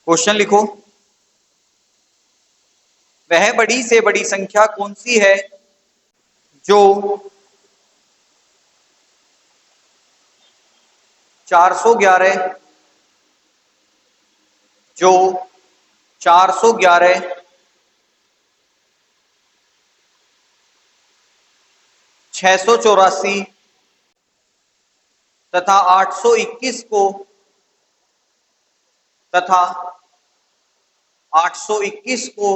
Question लिखो। वह बड़ी से बड़ी संख्या कौन सी है जो 411 जो 411 684 तथा 821 को तथा 821 को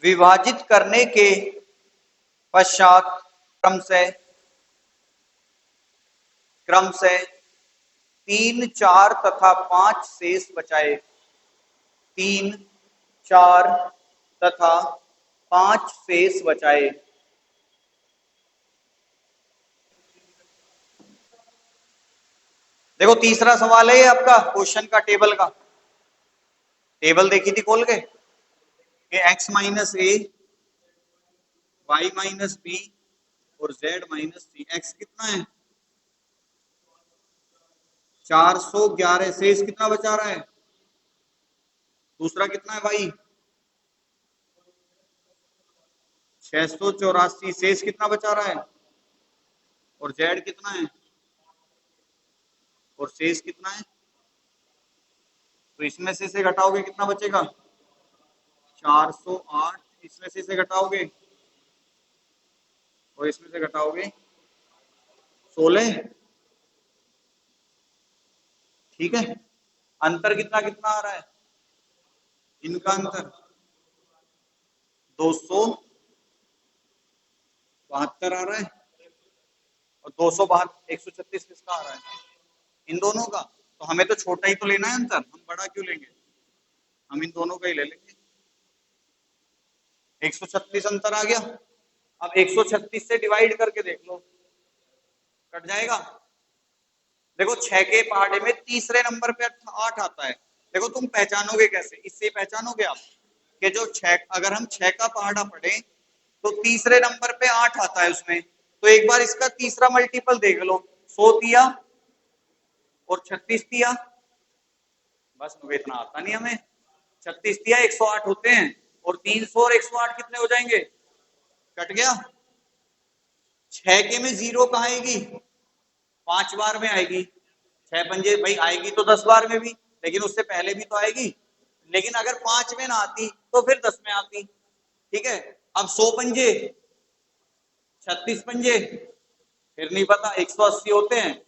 विभाजित करने के पश्चात क्रम से 3, 4 तथा 5 शेष बचाए। 3, 4 तथा 5 शेष बचाए। देखो तीसरा सवाल है ये आपका क्वेश्चन का टेबल का। टेबल देखी थी खोल के x माइनस ए, वाई माइनस बी और z माइनस सी। एक्स कितना है 411, शेष कितना बचा रहा है? दूसरा कितना है भाई 684, शेष कितना बचा रहा है? और z कितना है और शेष कितना है? तो इसमें से घटाओगे कितना बचेगा 408, इसमें से घटाओगे और इसमें से घटाओगे 16। ठीक है, अंतर कितना कितना आ रहा है? इनका अंतर 272 आ रहा है और 272 136 किसका आ रहा है? इन दोनों का। तो हमें तो छोटा ही तो लेना है अंतर, हम बड़ा क्यों लेंगे? हम इन दोनों का ही ले लेंगे। 136 अंतर आ गया। अब 136 से डिवाइड करके देख लो, कट जाएगा। देखो 6 के पहाड़े में तीसरे नंबर पे 8 आता है। देखो तुम पहचानोगे कैसे? इससे पहचानोगे आप कि जो 6, अगर हम 6 का पहाड़ा पढ़े तो तीसरे नंबर पे 8 आता है उसमें। तो एक बार इसका तीसरा मल्टीपल देख लो, 100 तिया और 36 तिया। बस मुझे इतना आता नहीं हमें। 36 तिया 108 होते हैं और 300 और 108 कितने हो जाएंगे? कट गया। 6 के में 0 कहाँ आएगी? 5 बार में आएगी। 6 पंजे भाई आएगी तो 10 बार में भी, लेकिन उससे पहले भी तो आएगी। लेकिन अगर 5 में ना आती तो फिर 10 में आती। ठीक है, अब 100 पंजे 36 पंजे फिर नहीं पता, 180 होते हैं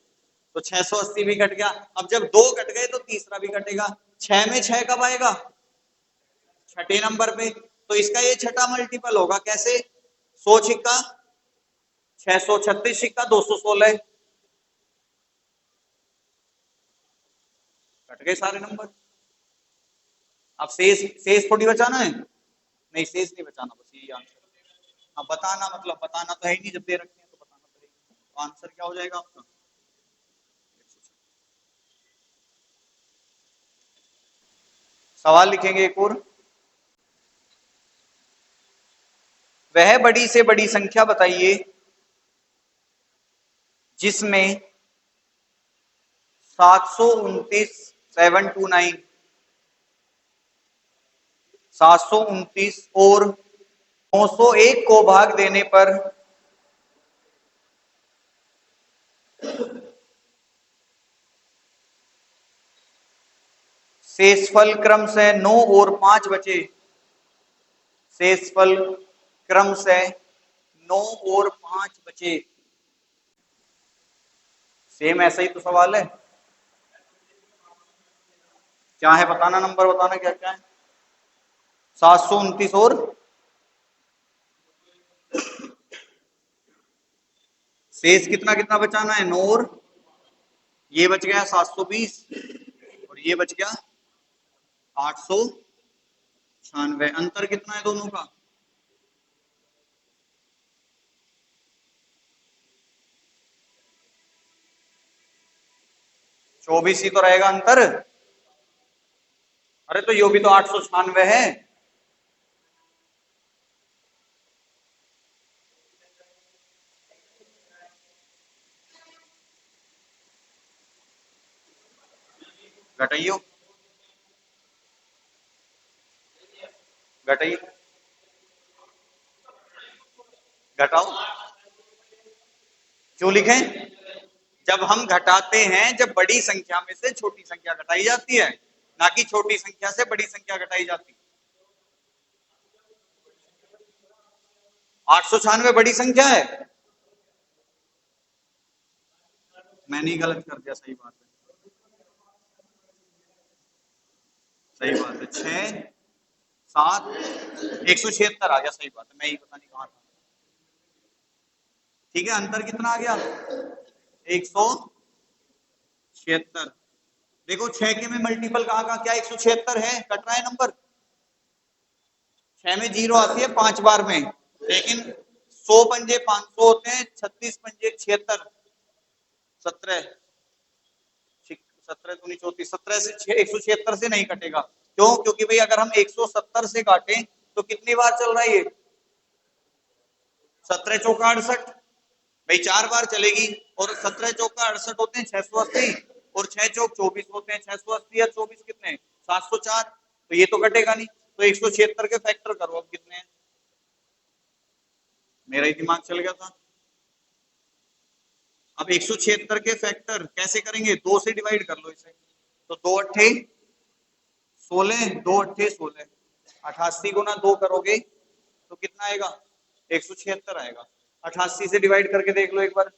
तो 680 भी कट गया। अब जब 2 कट गए तो तीसरा भी कटेगा। 6 में 6 कब आएगा? छठे नंबर पे। तो इसका ये छठा मल्टीपल होगा। कैसे? 100 छिक्का 636 छिक्का 216, कट गए सारे नंबर। अब शेष शेष थोड़ी बचाना है, नहीं शेष नहीं बचाना, बस यही आंसर। हाँ बताना, मतलब बताना तो है ही नहीं, जब दे रखे हैं तो बताना पड़ेगा। तो आंसर क्या हो जाएगा आपका? सवाल लिखेंगे एक और। वह बड़ी से बड़ी संख्या बताइए जिसमें 729 729 729 और 901 को भाग देने पर शेषफल क्रम से 9 और 5 बचे। शेषफल क्रम से 9 और 5 बचे। सेम ऐसा ही तो सवाल है। क्या है बताना, नंबर बताना क्या क्या है। 729 और शेष कितना कितना बचाना है? 9 और ये बच गया 720 और ये बच गया 896। अंतर कितना है दोनों का? 24 ही तो रहेगा अंतर। अरे तो यो भी तो 896 है। घटाइयो, घटाइए, घटाओ। क्यों लिखें? जब हम घटाते हैं, जब बड़ी संख्या में से छोटी संख्या घटाई जाती है, ना कि छोटी संख्या से बड़ी संख्या घटाई जाती है। 896 बड़ी संख्या है। मैंने ही गलत कर दिया, सही बात है, सही बात है। 6 7 176 आ गया, सही बात है, मैं ही पता नहीं कहाँ था। ठीक है, अंतर कितना आ गया? 176। देखो 6 के में मल्टीपल कहाँ कहाँ क्या 176 है, कट रहा है नंबर। 6 में 0 आती है 5 बार में, लेकिन 100 पंजे 500 होते हैं, 36 पंजे 76, 17, 17 दूनी 34, 17 से 176 से नहीं कटेगा। क्यों? क्योंकि भाई अगर हम 170 से काटें तो कितनी बार चल रहा है ये? 17 चौका 68, भाई 4 बार चलेगी। और 17 चौका 68 होते हैं 680, और 6 चौक 24 होते हैं, 680 या 24 कितने? 704। तो ये तो कटेगा नहीं, तो 176 के फैक्टर करो अब कितने हैं। मेरा ही दिमाग चल गया था। अब 176 के फैक्टर कैसे करेंगे? 2 से डिवाइड कर लो इसे, तो 2 अट्ठे 16, 2 अट्ठे 16, 88 गुना 2 करोगे तो कितना आएगा? 176 आएगा। 88 से डिवाइड करके देख लो एक बार।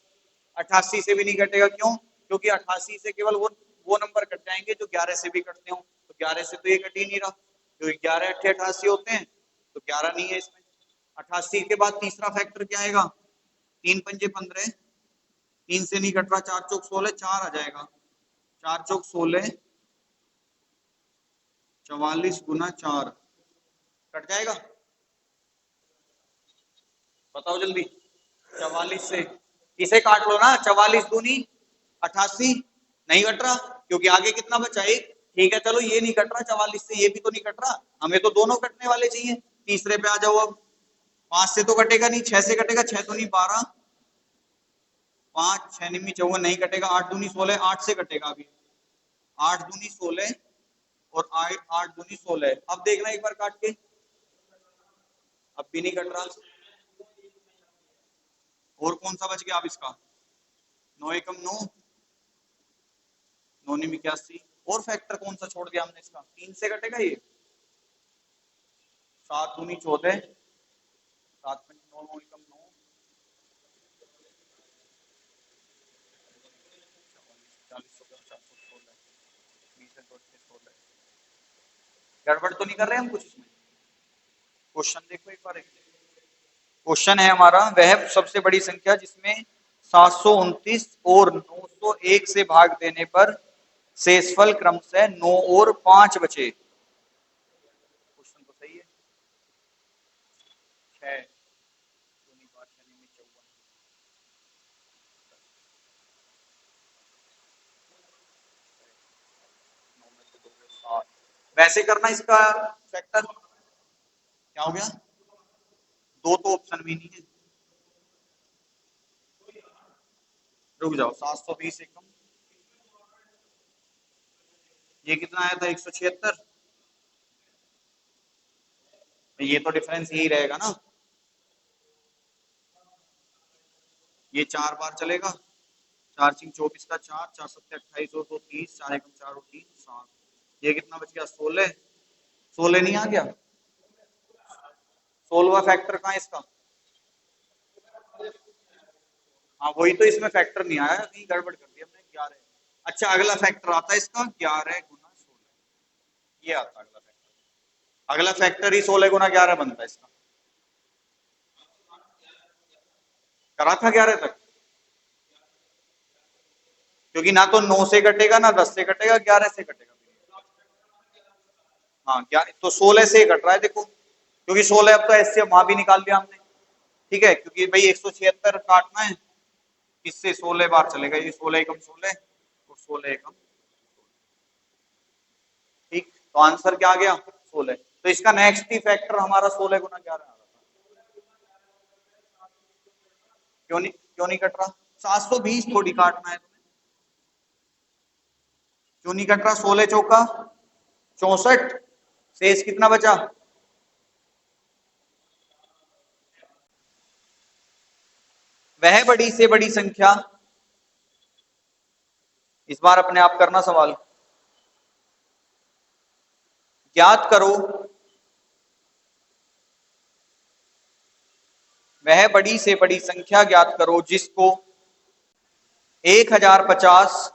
88 से भी नहीं कटेगा, क्यों? क्योंकि 88 से केवल वो नंबर कट जाएंगे जो 11 से भी कटते हो, तो 11 से तो ये कट ही नहीं रहा, क्योंकि 11 अट्ठे 88 होते हैं, तो 11 नहीं है इसमें। 88 के बाद तीसरा फैक्टर क्या आएगा? 3 पंजे 15, 3 से नहीं कट रहा, 4 चौक 16, 4 आ जाएगा, 4 चौक 16, 44 गुना 4 कट जाएगा। बताओ जल्दी। 44 से इसे काट लो ना, 44 दूनी 88, नहीं कट रहा, क्योंकि आगे कितना बचा? एक। ठीक है चलो, ये नहीं कट रहा 44 से, ये भी तो नहीं कट रहा, हमें तो दोनों कटने वाले चाहिए। तीसरे पे आ जाओ अब। 5 से तो कटेगा नहीं, 6 से कटेगा, 6 दूनी 12, 5 6 निमी 54, नहीं कटेगा। 8 दूनी 16, 8 से कटेगा अभी, 8 दूनी 16, और 8 दूनी 16। अब देखना एक बार काट के, अब भी नहीं कट रहा। और कौन सा बच गया अब इसका? 9 एकम 9, 9 निमी 81। और फैक्टर कौन सा छोड़ दिया हमने इसका? 3 से कटेगा ये, 7 दूनी 14, 7 पंच 9, 9 एकम 9, गड़बड़ तो नहीं कर रहे हम कुछ इसमें? क्वेश्चन देखो एक बार। क्वेश्चन है हमारा, वह सबसे बड़ी संख्या जिसमें 729 और 901 से भाग देने पर शेषफल क्रमशः 9 और 5 बचे। क्वेश्चन तो सही है। 6 वैसे करना इसका फैक्टर। क्या हो गया? दो तो ऑप्शन भी नहीं है। रुक जाओ, 720 एकम, ये कितना आया था? 176। ये तो डिफरेंस यही रहेगा ना, ये 4 बार चलेगा, 4 6 24 का 4, 4 7 28 और 2 30, 4 एकम 4 और 3 7। ये कितना बच गया? 16, 16 नहीं आ गया? 16वां फैक्टर कहाँ है इसका? हाँ वही तो, इसमें फैक्टर नहीं आया, कहीं गड़बड़ कर दिया हमने। 11। अच्छा, अगला फैक्टर आता है इसका 11 गुना 16, ये आता है अगला फैक्टर। अगला फैक्टर ही 16 गुना 11 बनता है इसका। करा था 11 तक, क्योंकि ना तो 9 से कटेगा, ना 10 से कटेगा, 11 से कटेगा। हाँ क्या, तो 16 से कट रहा है देखो, क्योंकि 16 अब तो ऐसे वहां भी निकाल दिया हमने। ठीक है, क्योंकि भाई 176 काटना है, इससे 16 बार चलेगा, ये 16 एकम 16 और 16 एकम। ठीक, तो आंसर क्या आ गया? 16। तो इसका नेक्स्ट ही फैक्टर हमारा 16 गुना 11 आ रहा था। क्यों नहीं कट रहा? 720 थोड़ी काटना है तुम्हें। क्यों नहीं कट रहा? 16 चौका 64, शेष कितना बचा? वह बड़ी से बड़ी संख्या, इस बार अपने आप करना सवाल, ज्ञात करो वह बड़ी से बड़ी संख्या ज्ञात करो जिसको 1050,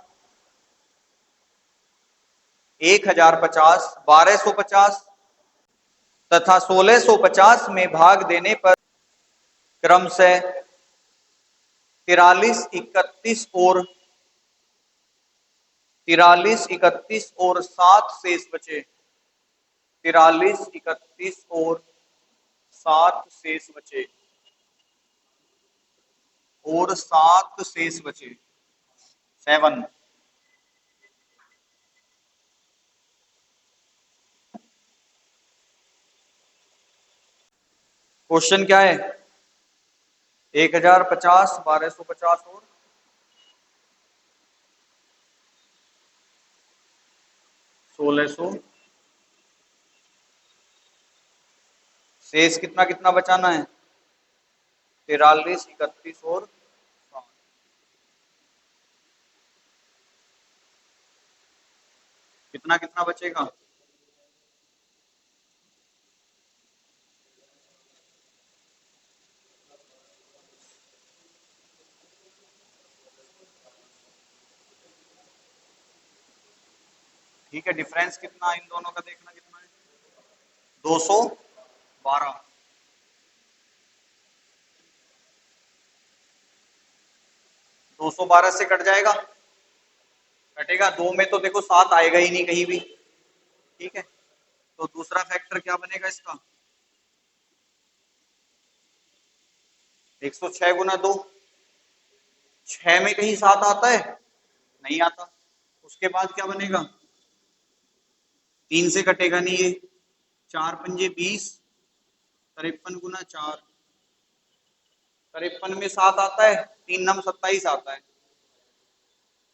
1050, 1250 तथा 1650 में भाग देने पर क्रमशः 43, 31 और 7 शेष बचे। 43, 31 और 7 शेष बचे, और 7 शेष बचे, 7। क्वेश्चन क्या है? 1050, 1250 और 1600, शेष कितना कितना बचाना है? 43, 31 और 7। कितना कितना बचेगा? ठीक है, डिफरेंस कितना इन दोनों का देखना कितना है? 212। 212 से कट जाएगा, कटेगा। 2 में तो देखो 7 आएगा ही नहीं कहीं भी, ठीक है। तो दूसरा फैक्टर क्या बनेगा इसका? 106 गुना 2, 6 में कहीं 7 आता है? नहीं आता। उसके बाद क्या बनेगा? 3 से कटेगा नहीं ये, 4 पंजे 20, 53 गुना 4, 53 में 7 आता है? 3 नम 27 आता है,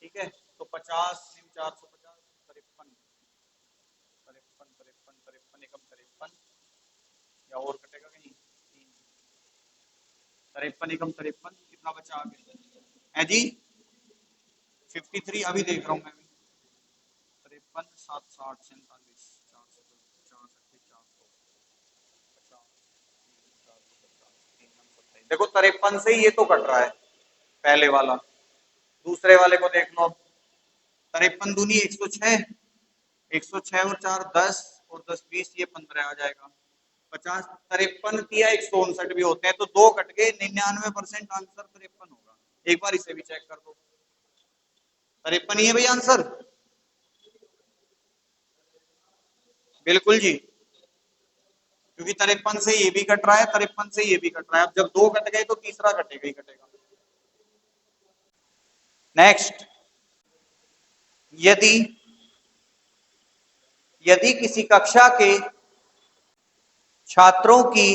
ठीक है। तो 50 450, 53, 53, 53, 53 एकम 53, या और कटेगा कहीं? 53 एकम 53, कितना बचा आगे है जी? 53, अभी देख रहा हूं मैं भी। 53, 7, 60, 47, 450, देखो 53 से ये तो कट रहा है पहले वाला। दूसरे वाले को देख लो। 53 दूनी 106, 106 और 4 10, और 10 20, ये 15 आ जाएगा। 50, 53 या 159 भी होते हैं, तो 2 कट गए, 99% आंसर 53 होगा। एक बार इसे भी चेक कर दो। 53 ही है भाई आंसर, बिल्कुल जी, क्योंकि 53 से ये भी कट रहा है, 53 से ये भी कट रहा है। अब जब 2 कट गए तो तीसरा कटेगा ही कटेगा। नेक्स्ट, यदि यदि किसी कक्षा के छात्रों की,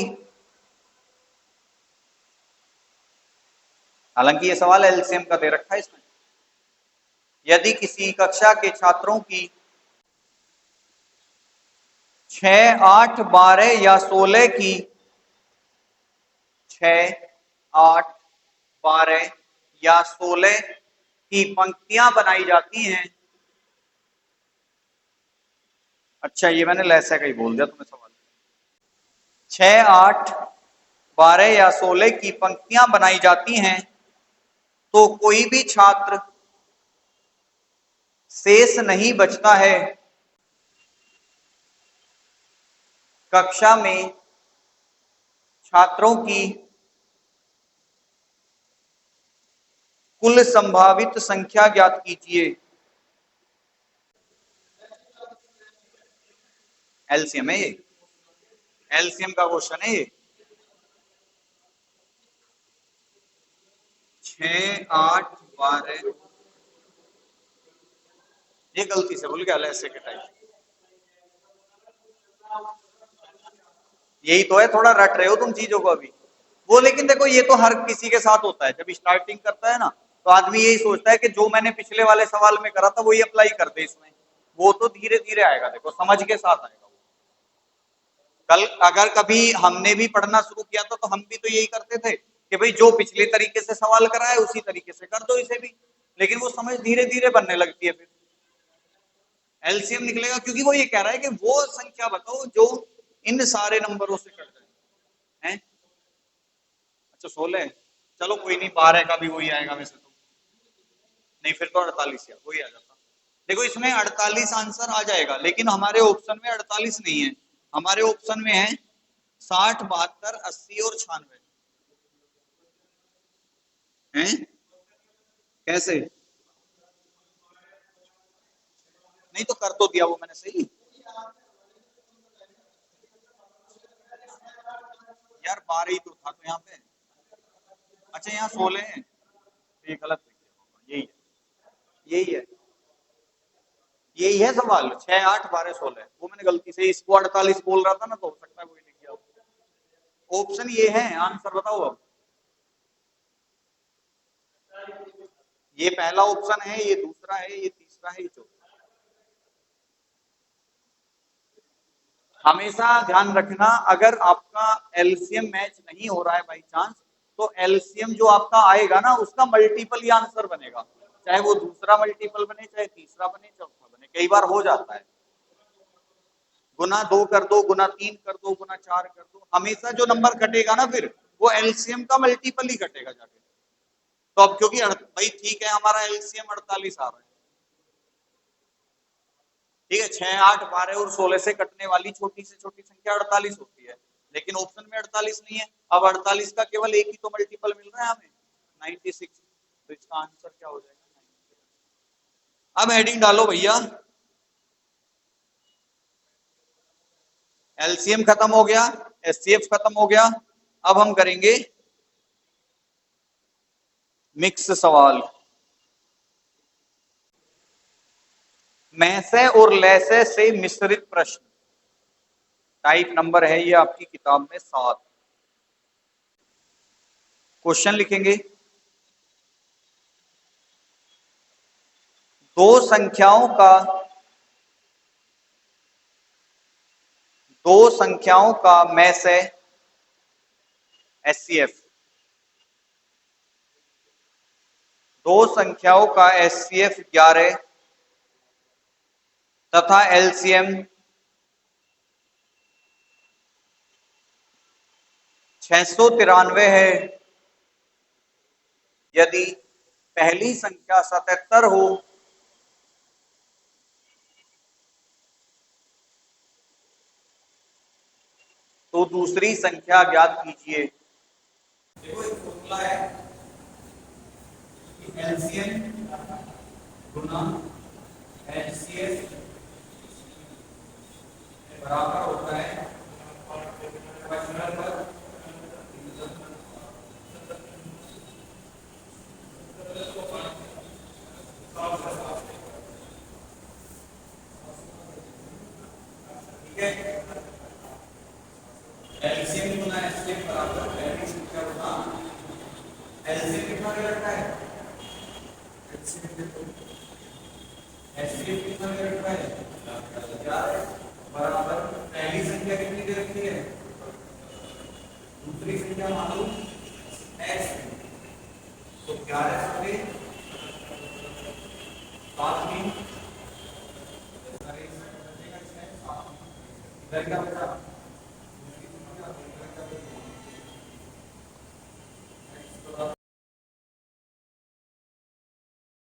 हालांकि ये सवाल एलसीएम का दे रखा है इसमें, यदि किसी कक्षा के छात्रों की 6, 8, 12 या 16 की 6, 8, 12 या 16 की पंक्तियां बनाई जाती हैं। अच्छा, ये मैंने लैसा का ही बोल दिया तुम्हें सवाल। 6, 8, 12 या 16 की पंक्तियां बनाई जाती हैं तो कोई भी छात्र शेष नहीं बचता है। कक्षा में छात्रों की कुल संभावित संख्या ज्ञात कीजिए। एलसीएम है ये, एलसीएम का क्वेश्चन है ये। 6, 8, 12, ये गलती से भूल गया ऐसे के टाइप। यही तो है, थोड़ा रट रहे हो तुम चीजों को अभी वो। लेकिन देखो, ये तो हर किसी के साथ होता है, जब स्टार्टिंग करता है ना तो आदमी यही सोचता है कि जो मैंने पिछले वाले सवाल में करा था वही अप्लाई कर दे इसमें। वो तो धीरे धीरे आएगा, देखो समझ के साथ आएगा। कल अगर कभी हमने भी पढ़ना शुरू किया था तो हम भी तो यही करते थे कि भाई जो पिछले तरीके से सवाल करा है उसी तरीके से कर दो इसे भी, लेकिन वो समझ धीरे धीरे बनने लगती है। फिर एलसीएम निकलेगा, क्योंकि वो ये कह रहा है कि वो संख्या बताओ जो इन सारे नंबरों से कट जाए हैं। अच्छा 16, चलो कोई नहीं, 12 का भी वही आएगा वैसे तो, नहीं फिर तो 48 या वही आ जाता। देखो इसमें 48 आंसर आ जाएगा, लेकिन हमारे ऑप्शन में 48 नहीं है, हमारे ऑप्शन में है 60, 72, 80 और 96 हैं। कैसे? नहीं तो कर तो दिया वो मैंने सही। यार 12 ही तो था तो यहाँ पे, अच्छा यहाँ 16 है, तो ये गलत है, यही है, यही है सवाल। 6, 8, 12, 16, वो मैंने गलती से इसको 48 बोल रहा था ना, तो हो सकता है वही लिख गया। ऑप्शन ये है, आंसर बताओ अब। ये पहला ऑप्शन है, ये दूसरा है, ये तीसरा है, ये चौथा। हमेशा ध्यान रखना, अगर आपका एलसीएम मैच नहीं हो रहा है बाई चांस, तो एलसीएम जो आपका आएगा ना उसका मल्टीपल ही आंसर बनेगा, चाहे वो दूसरा मल्टीपल बने, चाहे तीसरा बने, चौथा बने, कई बार हो जाता है। गुना 2 कर दो, गुना 3 कर दो, गुना 4 कर दो, हमेशा जो नंबर कटेगा ना फिर वो एलसीएम का मल्टीपल ही कटेगा जाके। तो अब क्योंकि भाई ठीक है हमारा एलसीएम 48 आ रहा है, ठीक है, 6, 8, 12 और 16 से कटने वाली छोटी से छोटी संख्या 48 होती है, लेकिन ऑप्शन में 48 नहीं है। अब 48 का केवल एक ही तो मल्टीपल मिल रहा है हमें, 96, तो इसका आंसर क्या हो जाएगा? 96। अब हेडिंग डालो भैया, एलसीएम खत्म हो गया, एचसीएफ खत्म हो गया, अब हम करेंगे मिक्स सवाल। मैसे और लैसे से मिश्रित प्रश्न, टाइप नंबर है ये आपकी किताब में 7। क्वेश्चन लिखेंगे, दो संख्याओं का में से एचसीएफ, दो संख्याओं का एचसीएफ 11 तथा एलसीएम 693 है यदि पहली संख्या 77 हो तो दूसरी संख्या ज्ञात कीजिए। देखो एक फॉर्मूला है, एलसीएम गुना एचसीएफ बराबर होता है 55 ठीक है। एलसीएम गुना एचसीएफ बराबर पहली संख्या गुना एलसीएम कितना दे रखा है, एचसीएफ कितना दे रखा है 11 बराबर पहली संख्या कितनी दे रखी है, दूसरी संख्या मालूम x, तो 11 से 7 में इधर क्या बचा